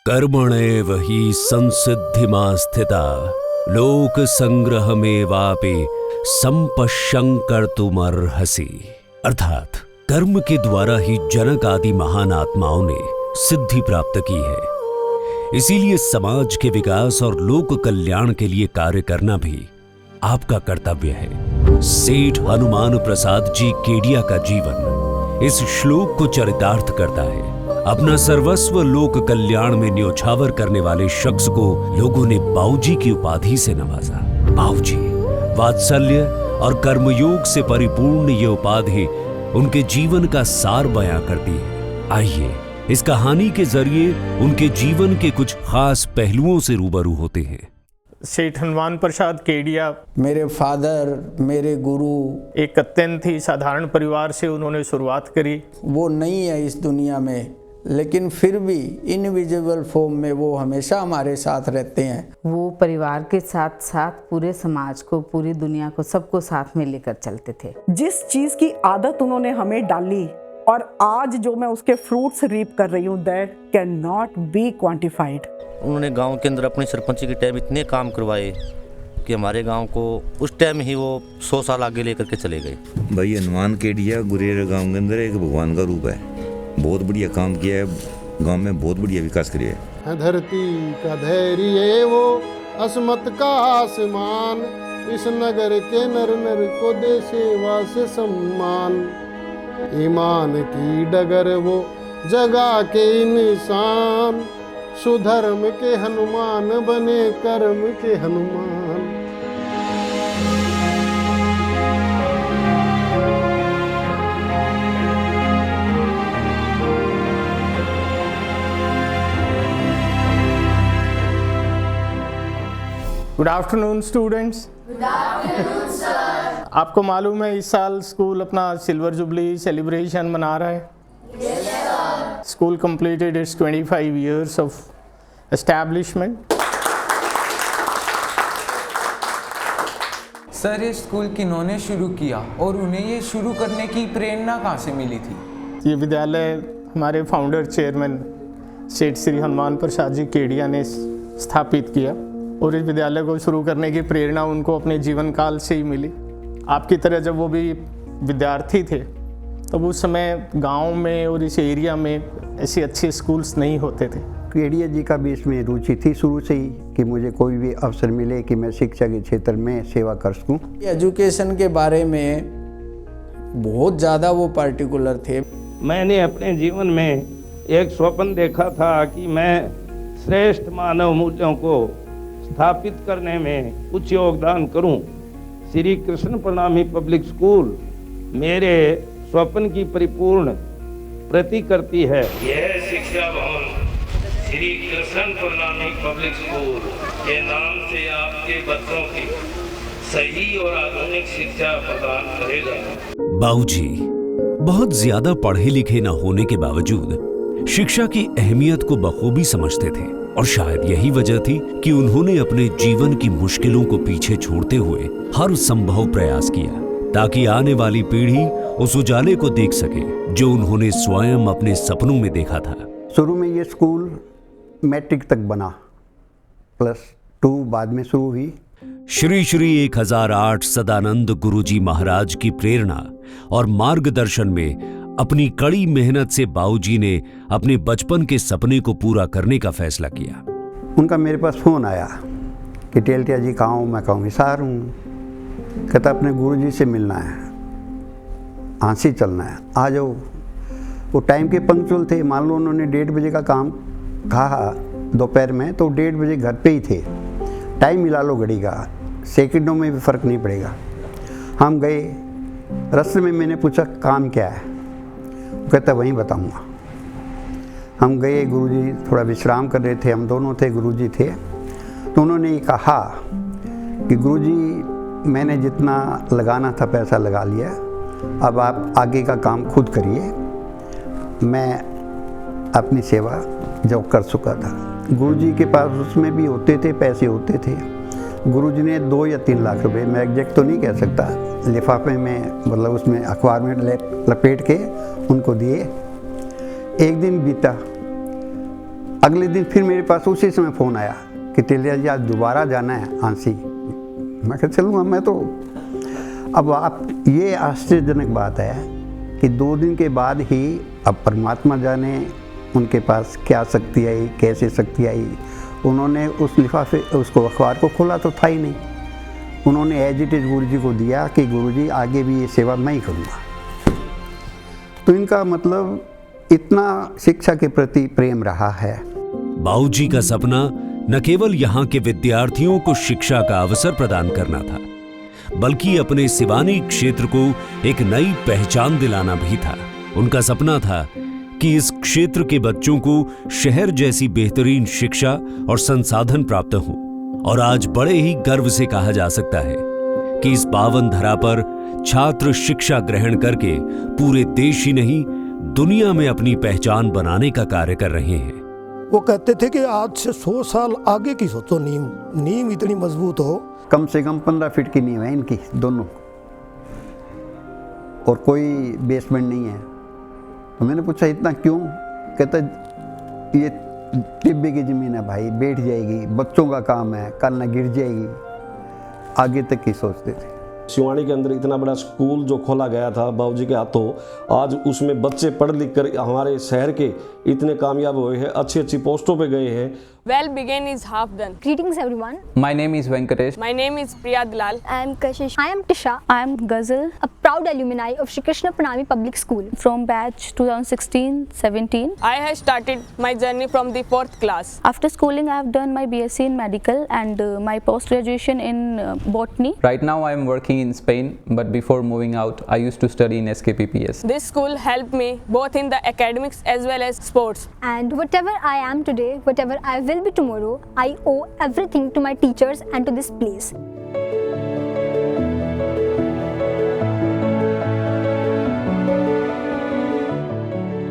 कर्मणेव हि संसिद्धिमा स्थिता लोक संग्रहमेवापि संपश्यं कर्तुमर्हसि। अर्थात कर्म के द्वारा ही जनक आदि महान आत्माओं ने सिद्धि प्राप्त की है। इसीलिए समाज के विकास और लोक कल्याण के लिए कार्य करना भी आपका कर्तव्य है। सेठ हनुमान प्रसाद जी केडिया का जीवन इस श्लोक को चरितार्थ करता है। अपना सर्वस्व लोक कल्याण में न्योछावर करने वाले शख्स को लोगों ने बाऊजी की उपाधि से नवाजा। बाऊजी वात्सल्य और कर्मयोग से परिपूर्ण ये उपाधि उनके जीवन का सार बयां करती है। आइए इस कहानी के जरिए उनके जीवन के कुछ खास पहलुओं से रूबरू होते हैं। सेठ हनुमान प्रसाद केडिया मेरे फादर, मेरे गुरु, एक अत्यंत ही साधारण परिवार से उन्होंने शुरुआत करी। वो नहीं है इस दुनिया में, लेकिन फिर भी इनविजिबल फॉर्म में वो हमेशा हमारे साथ रहते हैं। वो परिवार के साथ साथ पूरे समाज को, पूरी दुनिया को, सबको साथ में लेकर चलते थे। जिस चीज की आदत उन्होंने हमें डाली और आज जो मैं उसके फ्रूट्स रीप कर रही हूँ, that can not be quantified. उन्होंने गांव के अंदर अपनी सरपंची के टाइम इतने काम करवाए कि हमारे गांव को उस टाइम ही वो 100 साल आगे लेकर के चले गए। भाई हनुमान केडिया गुरेर गांव के अंदर एक भगवान का रूप है। बहुत बढ़िया काम किया है, गांव में बहुत बढ़िया विकास किया है। धरती का धैर्य वो असमत का आसमान, इस नगर के नर नर को दे सेवा से सम्मान। ईमान की डगर वो जगा के इंसान, सुधर्म के हनुमान बने कर्म के Hanuman. Good afternoon students. Good afternoon sir. आपको मालूम है इस साल स्कूल अपना सिल्वर जुबली सेलिब्रेशन मना रहा है। Yes sir. School completed its 25 years of establishment. Sir ये स्कूल किन्होंने शुरू किया और उन्हें ये शुरू करने की प्रेरणा कहाँ से मिली थी? ये विद्यालय हमारे फाउंडर चेयरमैन सेठ श्री हनुमान प्रसाद जी केडिया ने स्थापित किया और इस विद्यालय को शुरू करने की प्रेरणा उनको अपने जीवन काल से ही मिली। आपकी तरह जब वो भी विद्यार्थी थे तो उस समय गांव में और इस एरिया में ऐसे अच्छे स्कूल्स नहीं होते थे। केडिया जी का भी इसमें रुचि थी शुरू से ही कि मुझे कोई भी अवसर मिले कि मैं शिक्षा के क्षेत्र में सेवा कर सकूं। एजुकेशन के बारे में बहुत ज़्यादा वो पार्टिकुलर थे। मैंने अपने जीवन में एक स्वप्न देखा था कि मैं श्रेष्ठ मानव मूल्यों को स्थापित करने में कुछ योगदान करूं। श्री कृष्ण प्रणामी पब्लिक स्कूल मेरे स्वप्न की परिपूर्ण प्रति करती है। यह शिक्षा भवन श्री कृष्ण प्रणामी पब्लिक स्कूल के नाम से आपके बच्चों की सही और आधुनिक शिक्षा प्रदान करेगा। बाऊजी बहुत ज्यादा पढ़े लिखे न होने के बावजूद शिक्षा की अहमियत को बखूबी समझते थे और शायद यही वजह थी कि उन्होंने अपने जीवन की मुश्किलों को पीछे छोड़ते हुए हर संभव प्रयास किया ताकि आने वाली पीढ़ी उस उजाले को देख सके जो उन्होंने स्वयं अपने सपनों में देखा था। शुरू में ये स्कूल मैट्रिक तक बना, +2 बाद में शुरू हुई। श्री श्री 1008 सदानंद गुरुजी महाराज की प्रेरणा और मार्गदर्शन में अपनी कड़ी मेहनत से बाऊजी ने अपने बचपन के सपने को पूरा करने का फैसला किया। उनका मेरे पास फ़ोन आया कि टेल्टिया जी कहाँ हूँ? मैं कहूँ हिसार हूँ। कहता अपने गुरुजी से मिलना है, हाँसी चलना है, आ जाओ। वो टाइम के पंक्चुअल थे। मान लो उन्होंने 1:30 बजे का काम कहा दोपहर में, तो 1:30 बजे घर पे ही थे। टाइम मिला लो घड़ी का, सेकंडों में भी फ़र्क नहीं पड़ेगा। हम गए, रास्ते में मैंने पूछा काम क्या है? वो कहता वहीं बताऊंगा। हम गए, गुरुजी थोड़ा विश्राम कर रहे थे, हम दोनों थे, गुरुजी थे। तो उन्होंने ये कहा कि गुरुजी मैंने जितना लगाना था पैसा लगा लिया, अब आप आगे का काम खुद करिए, मैं अपनी सेवा जो कर चुका था। गुरुजी के पास उसमें भी होते थे, पैसे होते थे। गुरुजी ने 2 या 3 लाख रुपए, मैं एग्जैक्ट तो नहीं कह सकता, लिफाफे में मतलब उसमें अखबार में लपेट के उनको दिए। एक दिन बीता, अगले दिन फिर मेरे पास उसी समय फ़ोन आया कि टेलिया जी आज दोबारा जाना है आंसी। मैं कहा चलूँगा मैं तो। अब आप ये आश्चर्यजनक बात है कि 2 दिन के बाद ही, अब परमात्मा जाने उनके पास क्या शक्ति आई, कैसे शक्ति आई, उन्होंने उस लिफाफे उसको अखबार को खोला तो था ही नहीं। उन्होंने एज इट इज़ गुरु जी को दिया कि गुरु जी आगे भी ये सेवा मैं ही करूँगा। तो इनका मतलब इतना शिक्षा के प्रति प्रेम रहा है। बाबूजी का सपना न केवल यहाँ के विद्यार्थियों को शिक्षा का अवसर प्रदान करना था, बल्कि अपने सिवानी क्षेत्र को एक नई पहचान दिलाना भी था। उनका सपना था कि इस क्षेत्र के बच्चों को शहर जैसी बेहतरीन शिक्षा और संसाधन प्राप्त हों। और आज बड़े ही गर्व से कहा जा सकता है कि इस पावन धरा पर छात्र शिक्षा ग्रहण करके पूरे देश ही नहीं, दुनिया में अपनी पहचान बनाने का कार्य कर रहे हैं। वो कहते थे कि आज से 100 साल आगे की सोचो, नींव इतनी मजबूत हो। कम से कम 15 फीट की नींव है इनकी दोनों, और कोई बेसमेंट नहीं है। तो मैंने पूछा इतना क्यों? कहता ये टिब्बे की ज़मीन है भाई, बैठ जाएगी, बच्चों का काम है, कल ना गिर जाएगी, आगे तक की सोचते थे। सिवानी के अंदर इतना बड़ा स्कूल जो खोला गया था बाबूजी के हाथों, आज उसमें बच्चे पढ़ लिख कर हमारे शहर के इतने कामयाब हुए हैं, अच्छी अच्छी पोस्टों पे गए हैं। Well begun is half done. Greetings everyone. My name is Venkatesh. My name is Priya Dalal. I am Kashish. I am Tisha. I am Ghazal. A proud alumni of Shri Krishna Pranami Public School. From batch 2016-17. I have started my journey from the 4th class. After schooling I have done my BSc in medical and my post graduation in botany. Right now I am working in Spain, but before moving out I used to study in SKPPS. This school helped me both in the academics as well as sports. And whatever I am today, whatever I will be tomorrow, I owe everything to my teachers and to this place.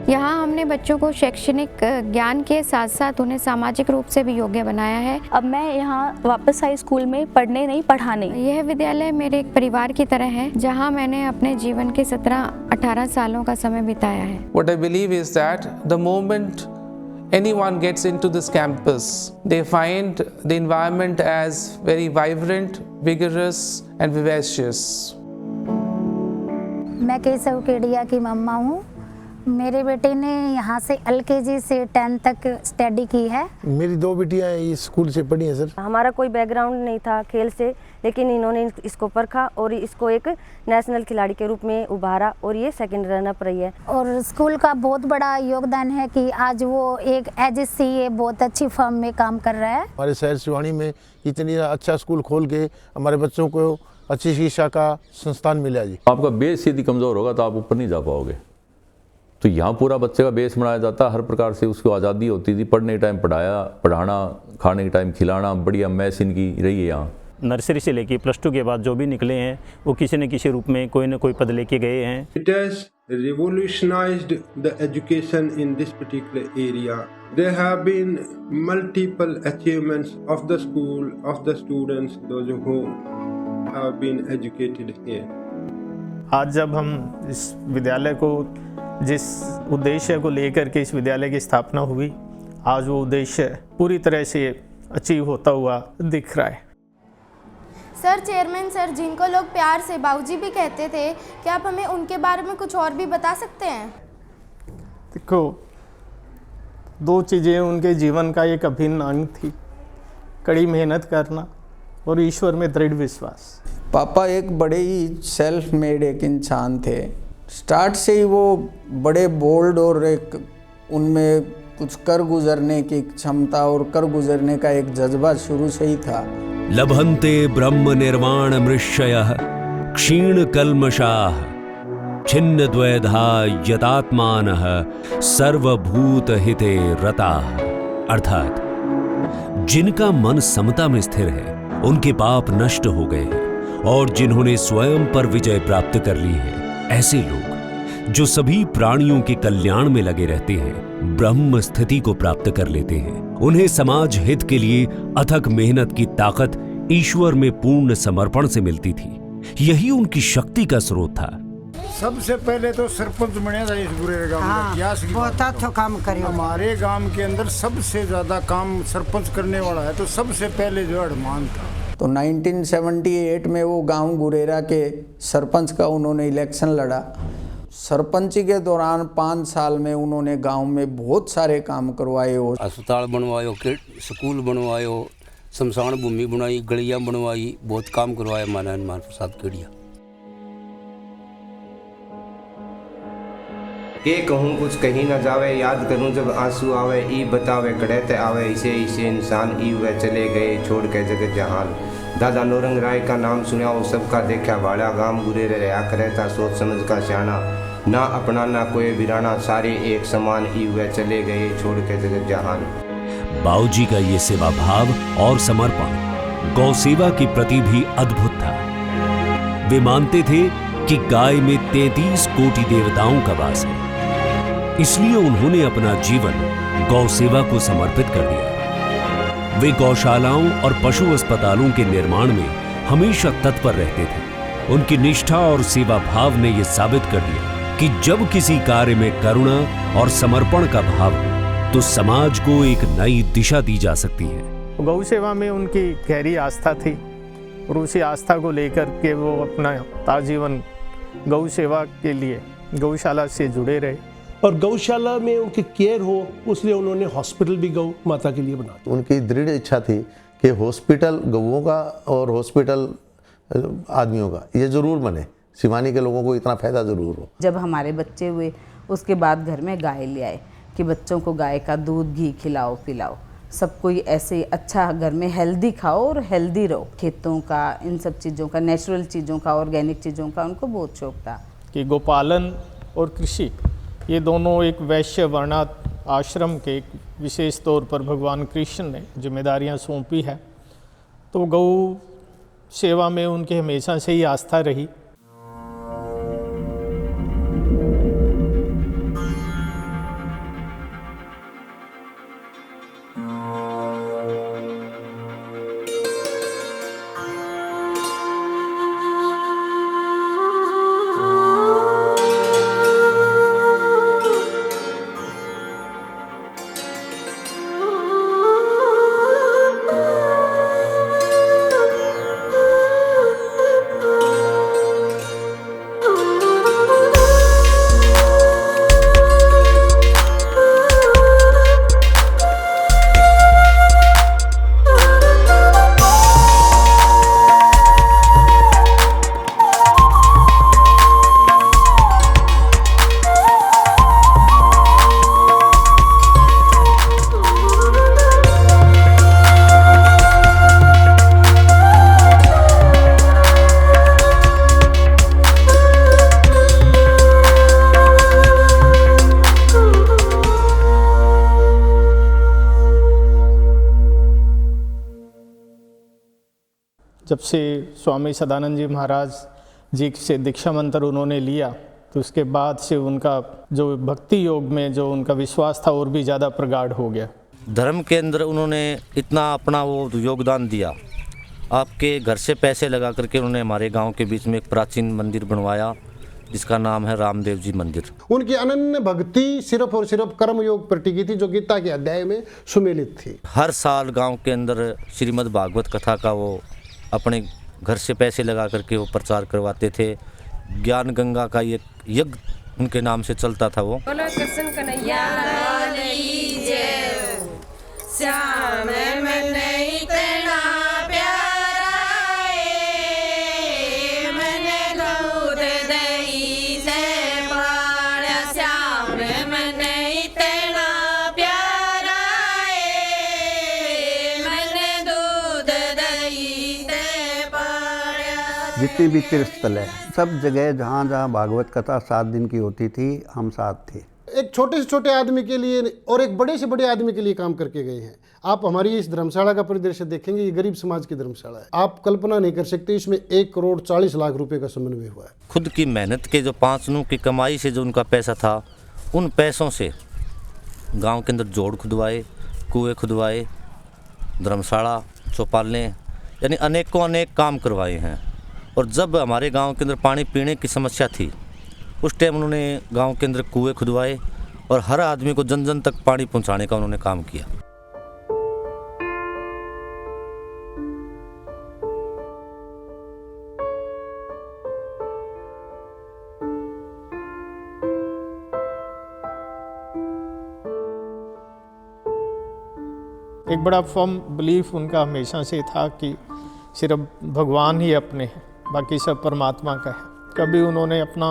यहाँ हमने बच्चों को शैक्षणिक ज्ञान के साथ साथ उन्हें सामाजिक रूप से भी योग्य बनाया है। अब मैं यहाँ वापस आई स्कूल में पढ़ने नहीं पढ़ाने। यह विद्यालय मेरे एक परिवार की तरह है, जहाँ मैंने अपने जीवन के 17-18 सालों का समय बिताया है। What I believe is that the moment anyone gets into this campus, they find the environment as very vibrant, vigorous and vivacious. मैं केशव केडिया की मम्मा हूँ। मेरे बेटे ने यहाँ से LKG से 10 तक स्टडी की है। मेरी 2 बेटियाँ इस स्कूल से पढ़ी हैं सर। हमारा कोई बैकग्राउंड नहीं था खेल से, लेकिन इन्होंने इसको परखा और इसको एक नेशनल खिलाड़ी के रूप में उभारा और ये सेकंड रनअप रही है। और स्कूल का बहुत बड़ा योगदान है कि आज वो एक एजेंसी ये बहुत अच्छी फर्म में काम कर रहा है। हमारे शहर सिवानी में इतनी अच्छा स्कूल खोल के हमारे बच्चों को अच्छी शिक्षा का संस्थान मिला जी। आपका बेस यदि कमज़ोर होगा तो आप ऊपर नहीं जा पाओगे। तो यहाँ पूरा बच्चे का बेस बनाया जाता, हर प्रकार से उसको आज़ादी होती थी। पढ़ने के टाइम पढ़ाना, खाने के टाइम खिलाना, बढ़िया मैस इनकी रही है यहाँ। नर्सरी से लेके +2 के बाद जो भी निकले हैं वो किसी न किसी रूप में कोई न कोई पद लेके गए हैं। It has revolutionized the education in this particular area. There have been multiple achievements of the school, of the students, those who have been educated here. आज जब हम इस विद्यालय को, जिस उद्देश्य को लेकर के इस विद्यालय की स्थापना हुई, आज वो उद्देश्य पूरी तरह से अचीव होता हुआ दिख रहा है। सर, चेयरमैन सर, जिनको लोग प्यार से बाबूजी भी कहते थे, क्या आप हमें उनके बारे में कुछ और भी बता सकते हैं? देखो, 2 चीज़ें उनके जीवन का एक अभिन्न अंग थी, कड़ी मेहनत करना और ईश्वर में दृढ़ विश्वास। पापा एक बड़े ही सेल्फ मेड एक इंसान थे। स्टार्ट से ही वो बड़े बोल्ड और एक उनमें कुछ कर गुजरने की क्षमता और कर गुजरने का एक जज्बा शुरू से ही था। लभन्ते ब्रह्म निर्वाण मृषयः क्षीण कल्मषाः छिन्न द्वैधा यतात्मानः सर्वभूत हिते रताः। अर्थात जिनका मन समता में स्थिर है उनके पाप नष्ट हो गए हैं, और जिन्होंने स्वयं पर विजय प्राप्त कर ली है, ऐसे लोग जो सभी प्राणियों के कल्याण में लगे रहते हैं, ब्रह्म स्थिति को प्राप्त कर लेते हैं। उन्हें समाज हित के लिए अथक मेहनत की ताकत ईश्वर में पूर्ण समर्पण से मिलती थी। यही उनकी शक्ति का स्रोत था। सबसे पहले तो सरपंच बने था इस बुरे गांव में। हाँ, बहुत अच्छा काम करे। हमारे गांव के अंदर सबसे ज़्यादा काम सरपंच करने वाला है, तो सबसे पहले जो हनुमान था। तो 1978 में वो गांव गुरेरा के सरपंच का उन्होंने इलेक्शन लड़ा। सरपंची के दौरान 5 साल में उन्होंने गांव में बहुत सारे काम करवाए हो। अस्पताल बनवायो, स्कूल बनवायो, शमशान भूमि बनाई, गलियां बनवाई, बहुत काम करवाया हमारा हनुमान प्रसाद केडिया। के कहूँ कुछ कहीं न जावे, याद करूँ जब आंसू आवे, ई बतावे कड़ैते आवे, इसे इसे इंसान ई वे चले गए छोड़ के जगत जहान। दादा नौरंग राय का नाम सुना वो सबका देखा वाला, गांव गुरेरे रहा करे था सोच समझ का सियाना, ना अपना ना कोई वीराना, सारे एक समान ई वे चले गए छोड़ के जगत जहान। बाऊजी का ये सेवा भाव और समर्पण गौ सेवा के प्रति भी अद्भुत था। वे मानते थे कि गाय में 33 कोटि देवताओं का वास है, इसलिए उन्होंने अपना जीवन गौ सेवा को समर्पित कर दिया। वे गौशालाओं और पशु अस्पतालों के निर्माण में हमेशा तत्पर रहते थे। उनकी निष्ठा और सेवा भाव ने यह साबित कर दिया कि जब किसी कार्य में करुणा और समर्पण का भाव हो तो समाज को एक नई दिशा दी जा सकती है। गौ सेवा में उनकी गहरी आस्था थी और उसी आस्था को लेकर के वो अपना आजीवन गौ सेवा के लिए गौशाला से जुड़े रहे। और गौशाला में उनकी केयर हो, इसलिए उन्होंने हॉस्पिटल भी गौ माता के लिए बनाया। उनकी दृढ़ इच्छा थी कि हॉस्पिटल गौओं का और हॉस्पिटल आदमियों का ये ज़रूर बने, सिवानी के लोगों को इतना फ़ायदा ज़रूर हो। जब हमारे बच्चे हुए उसके बाद घर में गाय ले आए कि बच्चों को गाय का दूध घी खिलाओ पिलाओ, सब कोई ऐसे अच्छा घर में हेल्दी खाओ और हेल्दी रहो। खेतों का, इन सब चीज़ों का, नेचुरल चीज़ों का, ऑर्गेनिक चीज़ों का उनको बहुत शौक था। कि गोपालन और कृषि ये दोनों एक वैश्य वर्णात आश्रम के एक विशेष तौर पर भगवान कृष्ण ने जिम्मेदारियां सौंपी है, तो गौ सेवा में उनकी हमेशा से ही आस्था रही। जब से स्वामी सदानंद जी महाराज जी से दीक्षा मंत्र उन्होंने लिया तो उसके बाद से उनका जो भक्ति योग में जो उनका विश्वास था और भी ज़्यादा प्रगाढ़ हो गया। धर्म के अंदर उन्होंने इतना अपना वो योगदान दिया। आपके घर से पैसे लगा करके उन्होंने हमारे गांव के बीच में एक प्राचीन मंदिर बनवाया जिसका नाम है रामदेव जी मंदिर। उनकी अनन्य भक्ति सिर्फ और सिर्फ कर्म योग पर टिकी थी, जो गीता के अध्याय में सुमेलित थी। हर साल गांव के अंदर श्रीमद् भागवत कथा का वो अपने घर से पैसे लगा करके वो प्रचार करवाते थे। ज्ञान गंगा का एक यज्ञ उनके नाम से चलता था। वो बोलो कृष्ण कन्हैया की जय। श्याम मन इतना प्यारा है, मन दूध दही से पाया। श्याम मन इतना प्यारा है, मन दूध दही से पाया। जितनी भी तीर्थ स्थल है सब जगह जहाँ जहाँ भागवत कथा 7 दिन की होती थी हम साथ थे। एक छोटे से छोटे आदमी के लिए और एक बड़े से बड़े आदमी के लिए काम करके गए हैं। आप हमारी इस धर्मशाला का परिदृश्य देखेंगे, ये गरीब समाज की धर्मशाला है। आप कल्पना नहीं कर सकते, इसमें 1,40,00,000 रुपए का समन्वय हुआ है। खुद की मेहनत के जो 5 नू की कमाई से जो उनका पैसा था, उन पैसों से गांव के अंदर जोड़ खुदवाए, कुएँ खुदवाए, धर्मशाला, चौपालें, यानी अनेकों अनेक काम करवाए हैं। और जब हमारे गांव के अंदर पानी पीने की समस्या थी उस टाइम उन्होंने गांव के अंदर कुएं खुदवाए और हर आदमी को जन जन तक पानी पहुंचाने का उन्होंने काम किया। एक बड़ा फर्म बिलीफ उनका हमेशा से था कि सिर्फ भगवान ही अपने हैं, बाकी सब परमात्मा का है। कभी उन्होंने अपना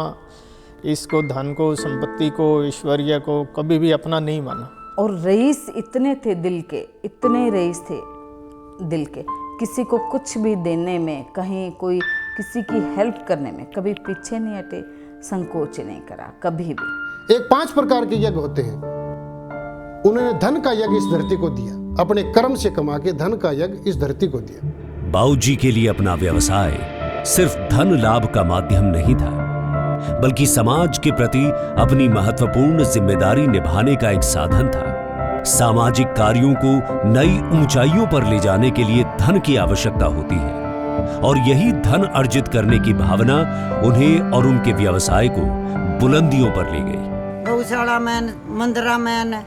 इसको, धन को, संपत्ति को, ऐश्वर्य को कभी भी अपना नहीं माना। और रईस इतने थे दिल के, इतने रईस थे दिल के, किसी को कुछ भी देने में, कहीं कोई किसी की हेल्प करने में कभी पीछे नहीं हटे, संकोच नहीं करा कभी भी। एक 5 प्रकार के यज्ञ होते हैं। उन्होंने धन का यज्ञ इस धरती को दिया, अपने कर्म से कमा के धन का यज्ञ इस धरती को दिया। बाबूजी के लिए अपना व्यवसाय सिर्फ धन लाभ का माध्यम नहीं था, बल्कि समाज के प्रति अपनी महत्वपूर्ण जिम्मेदारी निभाने का एक साधन था। सामाजिक कार्यों को नई ऊंचाइयों पर ले जाने के लिए धन की आवश्यकता होती है, और यही धन अर्जित करने की भावना उन्हें और उनके व्यवसाय को बुलंदियों पर ले गई। गौशाला में, मंदिरा में,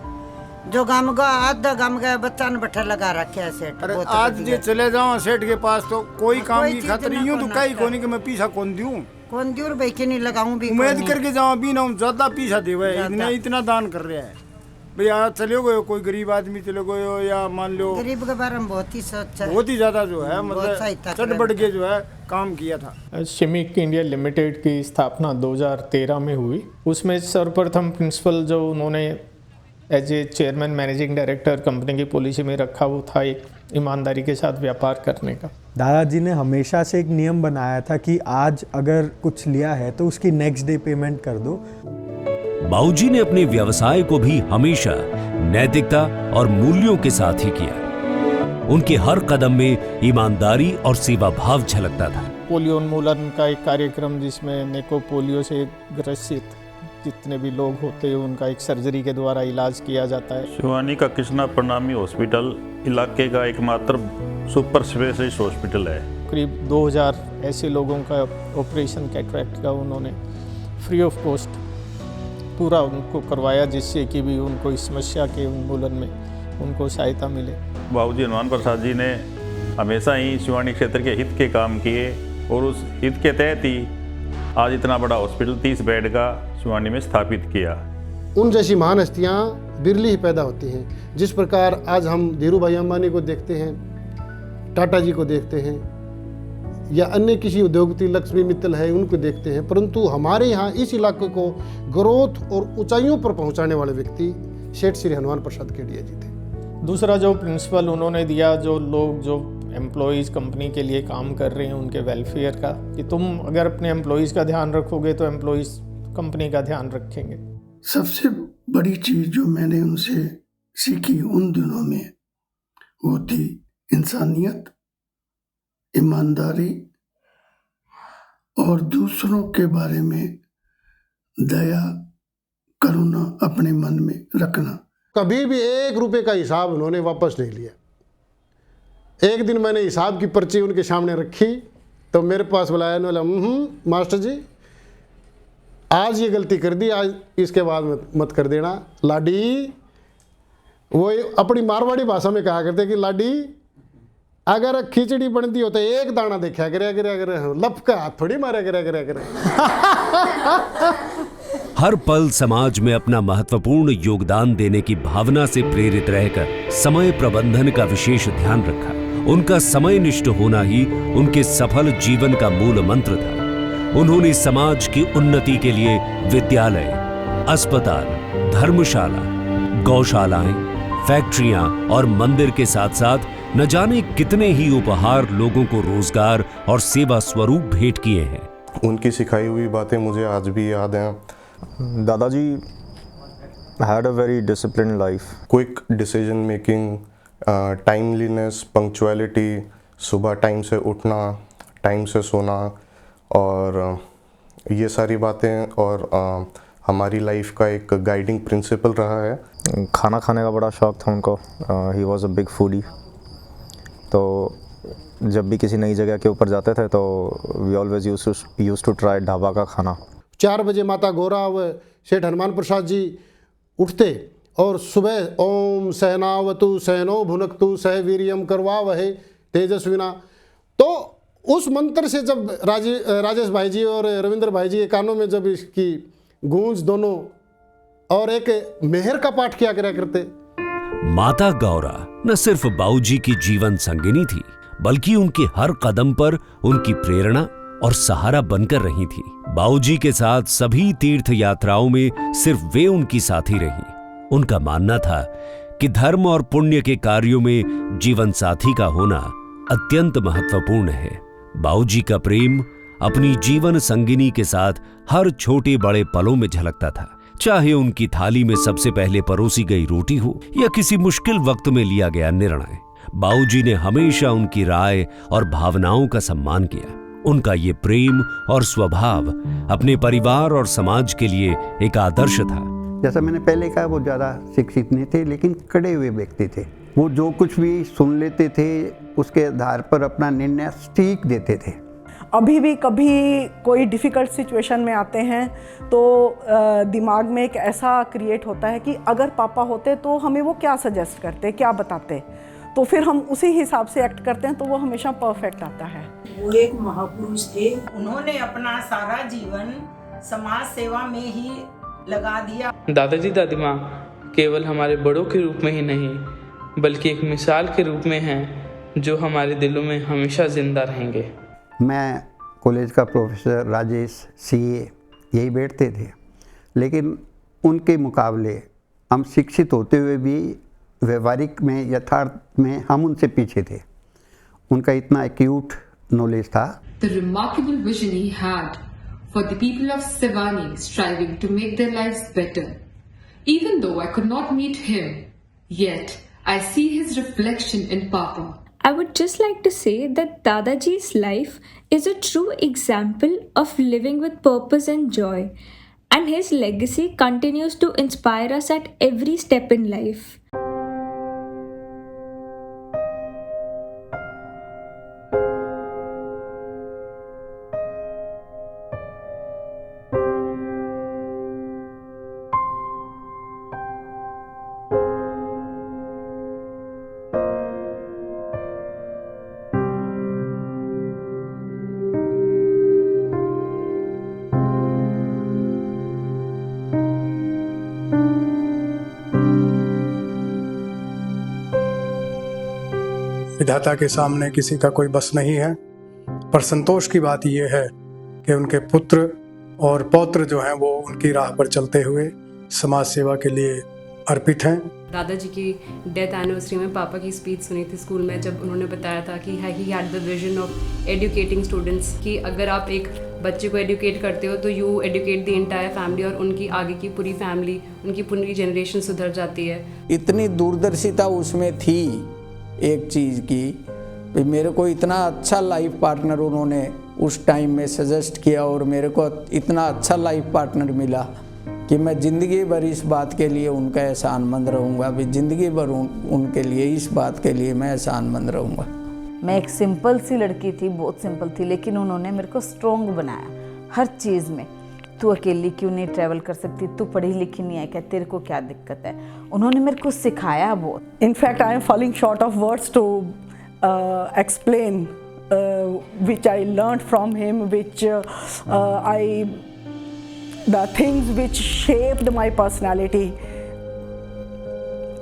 जो गम का आधा गम का बच्चा ने बैठा लगा रखे है सेठ। अरे आज जे चले जाओ सेठ के पास तो कोई काम की खातिर यूं तो कई कोनी के मैं पीछा कौन दूं, कौन दूर बैठे नहीं लगाऊं भी, उम्मीद करके जाऊं भी ना ज्यादा पीछा देवे, इतना दान कर रहा है भैया। चले गए कोई गरीब आदमी चले गए हो, या मान लो गरीब के बारे में बहुत ही सोचा, बहुत ही ज्यादा जो है मतलब चट बढ़ के जो है काम किया था। शिमिक इंडिया लिमिटेड की स्थापना 2013 में हुई। उसमें सर्वप्रथम प्रिंसिपल जो उन्होंने as a chairman managing director company की पॉलिसी में रखा, वो था एक ईमानदारी के साथ व्यापार करने का। दादाजी ने हमेशा से एक नियम बनाया था कि आज अगर कुछ लिया है तो उसकी नेक्स्ट डे पेमेंट कर दो। बाबूजी ने अपने व्यवसाय को भी हमेशा नैतिकता और मूल्यों के साथ ही किया। उनके हर कदम में ईमानदारी और सेवा भाव झलकता था। पोलियो उन्मूलन का एक कार्यक्रम जिसमें अनेकों पोलियो से ग्रसित जितने भी लोग होते हैं उनका एक सर्जरी के द्वारा इलाज किया जाता है। शिवानी का कृष्णा प्रणामी हॉस्पिटल इलाके का एकमात्र सुपर स्पेशलिस्ट हॉस्पिटल है। करीब 2000 ऐसे लोगों का ऑपरेशन कैटरैक्ट का उन्होंने फ्री ऑफ कॉस्ट पूरा उनको करवाया, जिससे कि भी उनको इस समस्या के उन्मूलन में उनको सहायता मिले। बाबूजी हनुमान प्रसाद जी ने हमेशा ही शिवानी क्षेत्र के हित के काम किए, और उस हित के तहत ही आज इतना बड़ा हॉस्पिटल 30 बेड का शिवानी में स्थापित किया। उन जैसी महान हस्तियाँ बिरली ही पैदा होती हैं। जिस प्रकार आज हम धीरू भाई अंबानी को देखते हैं, टाटा जी को देखते हैं, या अन्य किसी उद्योगपति लक्ष्मी मित्तल है उनको देखते हैं, परंतु हमारे यहाँ इस इलाके को ग्रोथ और ऊंचाइयों पर पहुँचाने वाले व्यक्ति सेठ श्री हनुमान प्रसाद केडिया जी थे। दूसरा जो प्रिंसिपल उन्होंने दिया, जो लोग जो एम्प्लॉयज़ कंपनी के लिए काम कर रहे हैं उनके वेलफेयर का, कि तुम अगर अपने एम्प्लॉयज़ का ध्यान रखोगे तो एम्प्लॉयज़ कंपनी का ध्यान रखेंगे। सबसे बड़ी चीज़ जो मैंने उनसे सीखी उन दिनों में वो थी इंसानियत, ईमानदारी और दूसरों के बारे में दया, करुणा अपने मन में रखना। कभी भी 1 रुपए का हिसाब उन्होंने वापस नहीं लिया। एक दिन मैंने हिसाब की पर्ची उनके सामने रखी तो मेरे पास बुलाया, बोला मास्टर जी आज ये गलती कर दी, आज इसके बाद मत कर देना लाडी। वो अपनी मारवाड़ी भाषा में कहा करते कि लाडी अगर खिचड़ी बनती हो तो एक दाना देखा करे, लपका हाथ थोड़ी मारा करे। हर पल समाज में अपना महत्वपूर्ण योगदान देने की भावना से प्रेरित रहकर समय प्रबंधन का विशेष ध्यान रखा। उनका समयनिष्ठ होना ही उनके सफल जीवन का मूल मंत्र था। उन्होंने समाज की उन्नति के लिए विद्यालय, अस्पताल, धर्मशाला, गौशालाएं, फैक्ट्रियां और मंदिर के साथ साथ न जाने कितने ही उपहार लोगों को रोजगार और सेवा स्वरूप भेंट किए हैं। उनकी सिखाई हुई बातें मुझे आज भी याद हैं। दादाजी had a very disciplined life. Quick decision making, timeliness, punctuality, सुबह टाइम से उठना, टाइम से सोना, और ये सारी बातें और हमारी लाइफ का एक गाइडिंग प्रिंसिपल रहा है। खाना खाने का बड़ा शौक़ था उनको। He was a big foodie. तो जब भी किसी नई जगह के ऊपर जाते थे तो we always used to try dhaba का खाना। 4 बजे माता गौरा व सेठ हनुमान प्रसाद जी उठते और सुबह ओम सहनावतु सहनो भुनक्तु सह वीर्यम करवा वहे तेजस्विना, तो उस मंत्र से जब राजेश भाई जी और रविंद्र भाई जी के कानों में जब इसकी गूंज दोनों और एक मेहर का पाठ किया करते। माता गौरा न सिर्फ बाऊजी की जीवन संगिनी थी, बल्कि उनके हर कदम पर उनकी प्रेरणा और सहारा बनकर रही थी। बाऊजी के साथ सभी तीर्थ यात्राओं में सिर्फ वे उनकी साथी रही। उनका मानना था कि धर्म और पुण्य के कार्यों में जीवन साथी का होना अत्यंत महत्वपूर्ण है। बाऊजी का प्रेम अपनी जीवन संगिनी के साथ हर छोटे बड़े पलों में झलकता था, चाहे उनकी थाली में सबसे पहले परोसी गई रोटी हो या किसी मुश्किल वक्त में लिया गया निर्णय। बाऊजी ने हमेशा उनकी राय और भावनाओं का सम्मान किया। उनका ये प्रेम और स्वभाव अपने परिवार और समाज के लिए एक आदर्श था। जैसा मैंने पहले कहा, वो ज़्यादा शिक्षित नहीं थे, लेकिन कड़े हुए व्यक्ति थे। वो जो कुछ भी सुन लेते थे उसके आधार पर अपना निर्णय ठीक देते थे। अभी भी कभी कोई डिफ़िकल्ट सिचुएशन में आते हैं तो दिमाग में एक ऐसा क्रिएट होता है कि अगर पापा होते तो हमें वो क्या सजेस्ट करते, क्या बताते, तो फिर हम उसी हिसाब से एक्ट करते हैं, तो वो हमेशा परफेक्ट आता है। वो एक महापुरुष थे, उन्होंने अपना सारा जीवन समाज सेवा में ही लगा दिया। दादाजी दादी माँ केवल हमारे बड़ों के रूप में ही नहीं, बल्कि एक मिसाल के रूप में हैं जो हमारे दिलों में हमेशा जिंदा रहेंगे। मैं कॉलेज का प्रोफेसर राजेश सीए यही बैठते थे, लेकिन उनके मुकाबले हम शिक्षित होते हुए भी व्यवहारिक में, यथार्थ में हम उनसे पीछे थे। उनका इतना एक्यूट नॉलेज था। The remarkable vision he had for the people of Siwani striving to make their lives better. Even though I could not meet him, yet I see his reflection in Papa. I would just like to say that Dadaji's life is a true example of living with purpose and joy, and his legacy continues to inspire us at every step in life. विधाता के सामने किसी का कोई बस नहीं है, पर संतोष की बात यह है कि उनके पुत्र और पौत्र जो हैं वो उनकी राह पर चलते हुए समाज सेवा के लिए अर्पित हैं। दादाजी की डेथ एनिवर्सरी में पापा की स्पीच सुनी थी स्कूल में, जब उन्होंने बताया था कि he had the vision of educating students, कि अगर आप एक बच्चे को एजुकेट करते हो तो you educate the entire family, और उनकी आगे की पूरी फैमिली, उनकी पूरी जनरेशन सुधर जाती है। इतनी दूरदर्शिता उसमें थी एक चीज़ की, मेरे को इतना अच्छा लाइफ पार्टनर उन्होंने उस टाइम में सजेस्ट किया और मेरे को इतना अच्छा लाइफ पार्टनर मिला कि मैं ज़िंदगी भर इस बात के लिए उनका एहसानमंद रहूँगा। भी ज़िंदगी भर उनके लिए, इस बात के लिए मैं एहसानमंद रहूँगा। मैं एक सिंपल सी लड़की थी, बहुत सिंपल थी, लेकिन उन्होंने मेरे को स्ट्रॉन्ग बनाया हर चीज़ में। तू अकेली क्यों नहीं ट्रैवल कर सकती, तू पढ़ी लिखी नहीं है क्या, तेरे को क्या दिक्कत है, उन्होंने मेरे को सिखाया बहुत। In fact I am falling short of words to explain which I learned from him, the things which shaped my personality,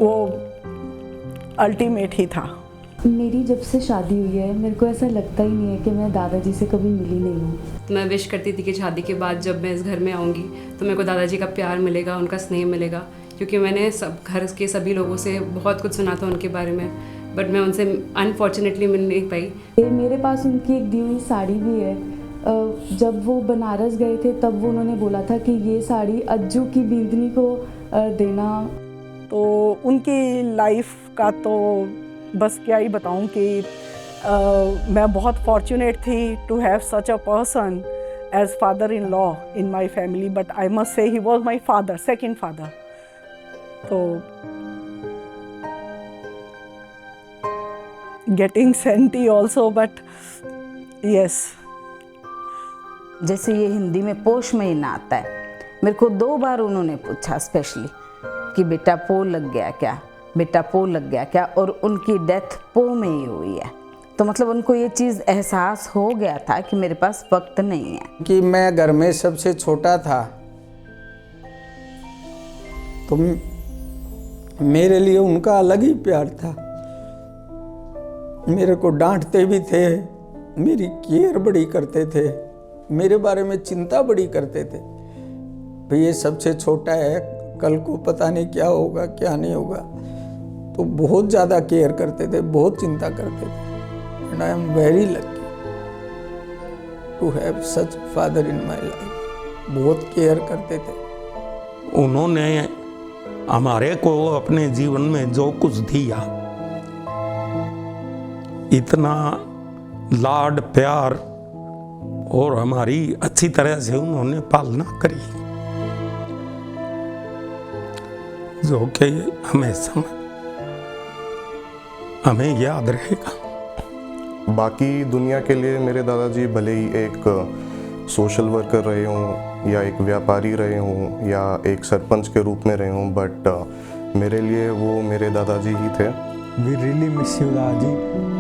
वो ultimate ही था। मेरी जब से शादी हुई है मेरे को ऐसा लगता ही नहीं है कि मैं दादाजी से कभी मिली नहीं हूँ। तो मैं विश करती थी कि शादी के बाद जब मैं इस घर में आऊँगी तो मेरे को दादाजी का प्यार मिलेगा, उनका स्नेह मिलेगा, क्योंकि मैंने सब घर के सभी लोगों से बहुत कुछ सुना था उनके बारे में, बट मैं उनसे अनफॉर्चुनेटली मिल नहीं पाई। मेरे पास उनकी एक दी हुई साड़ी भी है। जब वो बनारस गए थे तब वो उन्होंने बोला था कि ये साड़ी अज्जू की बींदनी को देना। तो उनकी लाइफ का तो बस क्या ही बताऊं कि मैं बहुत फॉर्चुनेट थी to have such a person as father in law in my family, but I must say he was my father, second father. तो getting senti also, but yes, जैसे ये हिंदी में पोष महीना आता है, मेरे को 2 बार उन्होंने पूछा स्पेशली कि बेटा पो लग गया क्या, बेटा पो लग गया क्या, और उनकी डेथ पो में ही हुई है। तो मतलब उनको ये चीज़ एहसास हो गया था कि मेरे पास वक्त नहीं है। कि मैं घर में सबसे छोटा था, तो मेरे लिए उनका अलग ही प्यार था। मेरे को डांटते भी थे, मेरी केयर बड़ी करते थे, मेरे बारे में चिंता बड़ी करते थे। भाई ये सबसे छोटा है, कल को पता नहीं क्या होगा क्या नहीं होगा, तो बहुत ज़्यादा केयर करते थे, बहुत चिंता करते थे। And I am very lucky to have such father in my life. बहुत केयर करते थे। उन्होंने हमारे को अपने जीवन में जो कुछ दिया, इतना लाड प्यार और हमारी अच्छी तरह से उन्होंने पालना करी, जो कि हमेशा हमें याद रहेगा। बाकी दुनिया के लिए मेरे दादाजी भले ही एक सोशल वर्कर रहे हों या एक व्यापारी रहे हों या एक सरपंच के रूप में रहे हों, बट मेरे लिए वो मेरे दादाजी ही थे। वी रियली मिस यू दादाजी,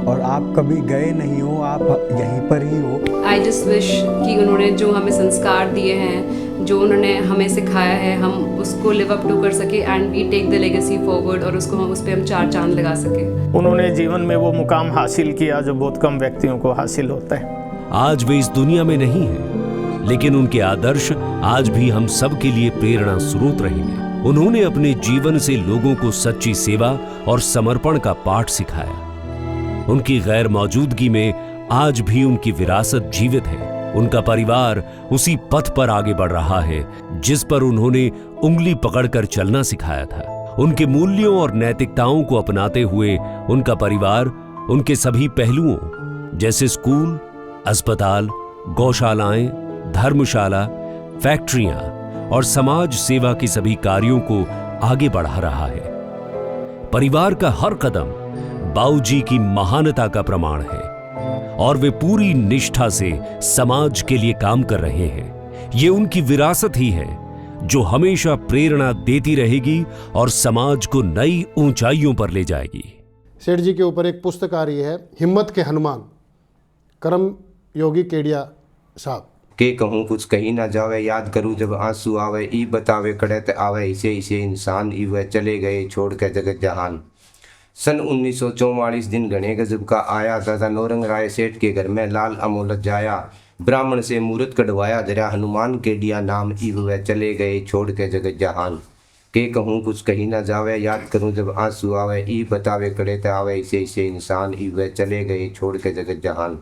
और आप कभी गए नहीं हो, आप यहीं पर ही हो। आई जस्ट विश कि उन्होंने जो हमें संस्कार दिए हैं, जो उन्होंने हमें सिखाया है, हम उसको लिव अप टू कर सके and we take the legacy forward, और उसको हम उस पर हम 4 चांद लगा सके। उन्होंने जीवन में वो मुकाम हासिल किया जो बहुत कम व्यक्तियों को हासिल होता है। आज वे इस दुनिया में नहीं हैं, लेकिन उनके आदर्श आज भी हम सब के लिए प्रेरणा स्रोत रहेंगे। उन्होंने अपने जीवन से लोगों को सच्ची सेवा और समर्पण का पाठ सिखाया। उनकी गैर मौजूदगी में आज भी उनकी विरासत जीवित है। उनका परिवार उसी पथ पर आगे बढ़ रहा है जिस पर उन्होंने उंगली पकड़कर चलना सिखाया था। उनके मूल्यों और नैतिकताओं को अपनाते हुए उनका परिवार उनके सभी पहलुओं जैसे स्कूल, अस्पताल, गौशालाएं, धर्मशाला, फैक्ट्रियां और समाज सेवा के सभी कार्यों को आगे बढ़ा रहा है। परिवार का हर कदम बाऊजी की महानता का प्रमाण है और वे पूरी निष्ठा से समाज के लिए काम कर रहे हैं। ये उनकी विरासत ही है जो हमेशा प्रेरणा देती रहेगी और समाज को नई ऊंचाइयों पर ले जाएगी। सेठ जी के ऊपर एक पुस्तक आ रही है, हिम्मत के हनुमान, कर्म योगी केडिया साहब। के कहूँ कुछ कहीं ना जावे, याद करूँ जब आंसू आवे, ई बतावे कड़त आवे, इसे इसे इंसान ई वह चले गए छोड़ के जगत जहान। सन 1944 दिन घने गजब का आया, दादा नौरंग राय सेठ के घर में लाल अमोलत जाया। ब्राह्मण से मूर्त कढ़वाया, धरा हनुमान केडिया नाम, ई वह चले गए छोड़ के जगत जहान। के कहूँ कुछ कहीं ना जावे, याद करूँ जब आंसू आवे, ई बतावे कड़त आवे, इसे इसे इंसान ई वह चले गए छोड़ के जगत जहान।